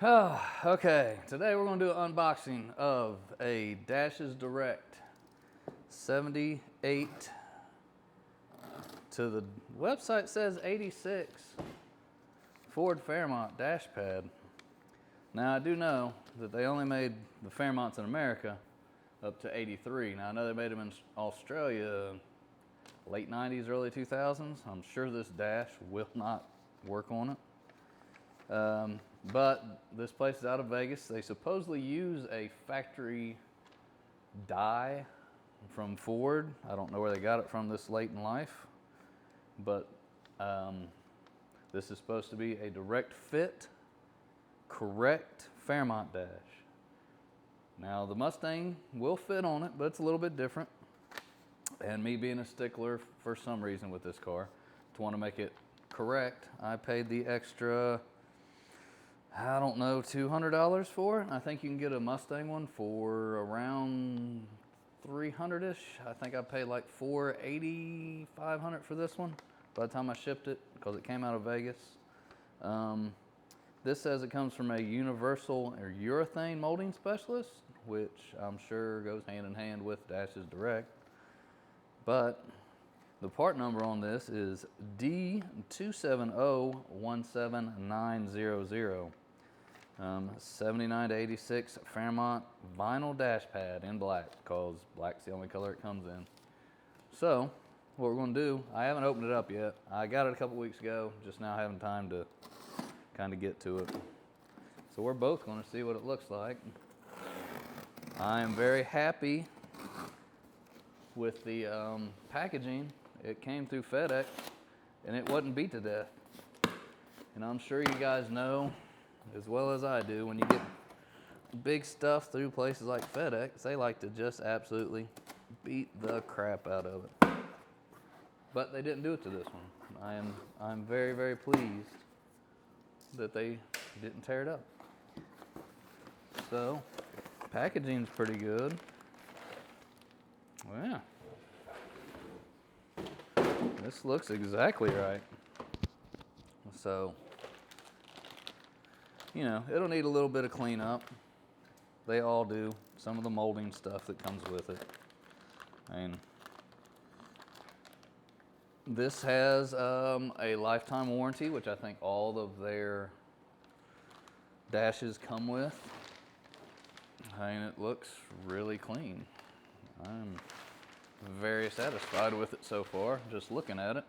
Okay, today we're going to do an unboxing of a Dashes Direct 78 to the website says 86 Ford Fairmont dash pad. Now I do know that they only made the Fairmonts in America up to 83. Now I know they made them in Australia late 90s, early 2000s. I'm sure this dash will not work on it. But this place is out of Vegas. They supposedly use a factory die from Ford. I don't know where they got it from this late in life, but this is supposed to be a direct fit, correct Fairmont dash. Now the Mustang will fit on it, but it's a little bit different. And me being a stickler for some reason with this car, to want to make it correct, I paid the extra, I don't know, $200 for it. I think you can get a Mustang one for around 300-ish. I think I paid like $480, $500 for this one by the time I shipped it, because it came out of Vegas. This says it comes from a universal or urethane molding specialist, which I'm sure goes hand in hand with Dashes Direct. But the part number on this is D27017900. 79 to 86 Fairmont vinyl dash pad in black, because black's the only color it comes in. So what we're going to do, I haven't opened it up yet. I got it a couple weeks ago, just now having time to kind of get to it. So we're both going to see what it looks like. I am very happy with the packaging. It came through FedEx and it wasn't beat to death. And I'm sure you guys know as well as I do, when you get big stuff through places like FedEx, they like to just absolutely beat the crap out of it. But they didn't do it to this one. I'm very, very pleased that they didn't tear it up. So packaging's pretty good. Well, yeah. This looks exactly right. So, you know, it'll need a little bit of cleanup. They all do. Some of the molding stuff that comes with it. And this has a lifetime warranty, which I think all of their dashes come with. And it looks really clean. I'm very satisfied with it so far, just looking at it.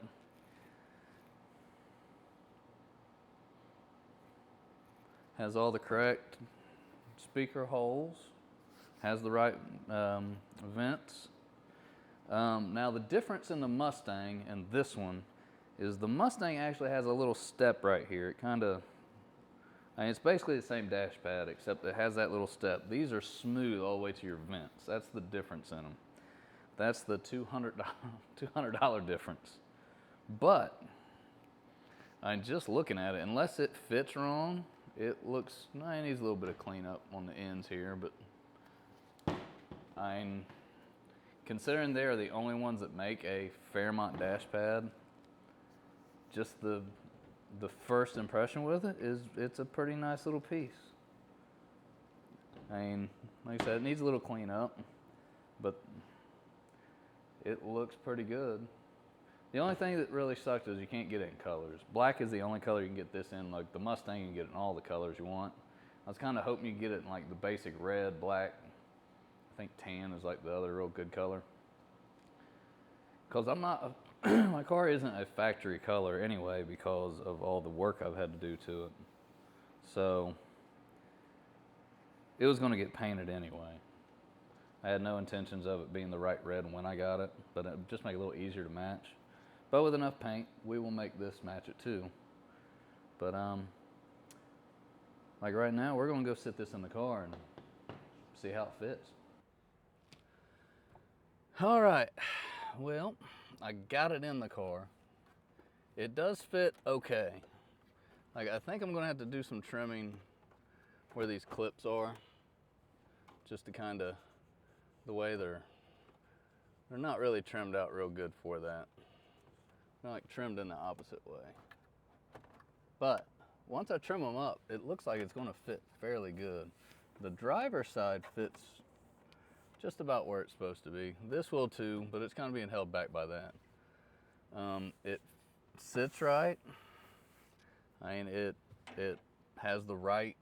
Has all the correct speaker holes, has the right vents. Now the difference in the Mustang and this one is the Mustang actually has a little step right here. It kind of, I mean, it's basically the same dash pad except it has that little step. These are smooth all the way to your vents. That's the difference in them. That's the $200 difference. But I'm just looking at it, unless it fits wrong, it looks, it needs a little bit of cleanup on the ends here, but I'm considering they're the only ones that make a Fairmont dash pad, just the first impression with it is it's a pretty nice little piece. I mean, like I said, it needs a little cleanup, but it looks pretty good. The only thing that really sucks is you can't get it in colors. Black is the only color you can get this in. Like the Mustang, you can get it in all the colors you want. I was kind of hoping you could get it in like the basic red, black. I think tan is like the other real good color. Because I'm not, my car isn't a factory color anyway because of all the work I've had to do to it. So it was going to get painted anyway. I had no intentions of it being the right red when I got it, but it would just make it a little easier to match. But with enough paint, we will make this match it too. But like right now, we're gonna go sit this in the car and see how it fits. All right, well, I got it in the car. It does fit okay. Like I think I'm gonna have to do some trimming where these clips are, just to kind of, the way they're not really trimmed out real good for that. They're like trimmed in the opposite way. But once I trim them up, it looks like it's going to fit fairly good. The driver's side fits just about where it's supposed to be. This will too, but it's kind of being held back by that. It sits right. I mean, it has the right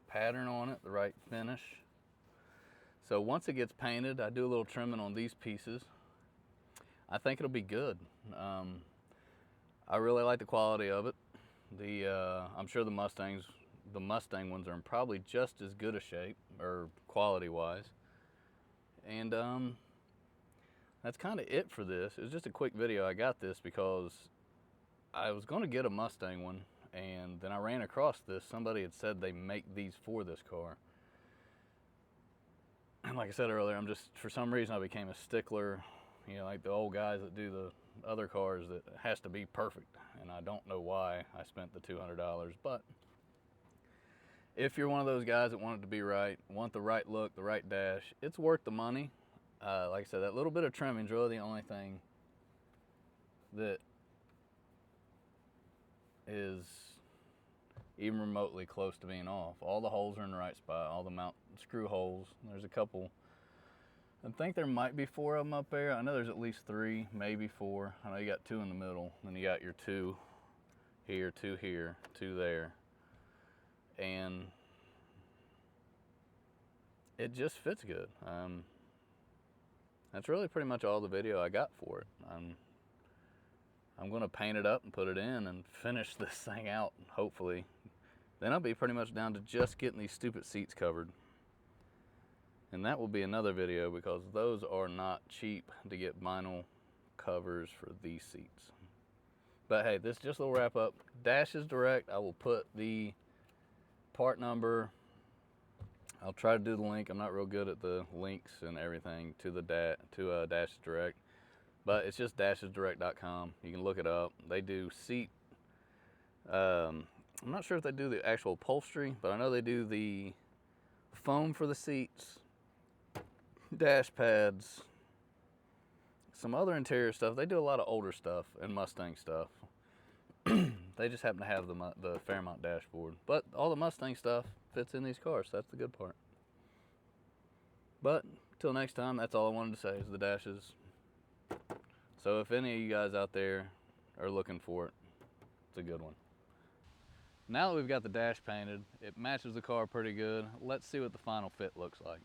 pattern on it, the right finish. So once it gets painted, I do a little trimming on these pieces. I think it'll be good. I really like the quality of it. I'm sure the Mustang ones are in probably just as good a shape, or quality-wise. And that's kind of it for this. It was just a quick video. I got this because I was going to get a Mustang one, and then I ran across this. Somebody had said they make these for this car. And like I said earlier, for some reason I became a stickler, you know, like the old guys that do the other cars, that it has to be perfect. And I don't know why I spent the $200, but if you're one of those guys that want it to be right, want the right look, the right dash, it's worth the money. Like I said, that little bit of trimming is really the only thing that is even remotely close to being off. All the holes are in the right spot, all the mount screw holes. There's a couple. I think there might be 4 of them up there. I know there's at least 3, maybe 4. I know you got 2 in the middle, then you got your 2 here, 2 here, 2 there. And it just fits good. That's really pretty much all the video I got for it. I'm gonna paint it up and put it in and finish this thing out, hopefully. Then I'll be pretty much down to just getting these stupid seats covered. And that will be another video, because those are not cheap to get vinyl covers for these seats. But hey, this is just a little wrap up. Dash is direct. I will put the part number. I'll try to do the link. I'm not real good at the links and everything to the Dash is direct. But it's just dashesdirect.com. You can look it up. They do seat. I'm not sure if they do the actual upholstery, but I know they do the foam for the seats, dash pads, some other interior stuff. They do a lot of older stuff and Mustang stuff. They just happen to have the Fairmont dashboard. But all the Mustang stuff fits in these cars. So that's the good part. But till next time, that's all I wanted to say is the dashes. So if any of you guys out there are looking for it, it's a good one. Now that we've got the dash painted, it matches the car pretty good. Let's see what the final fit looks like.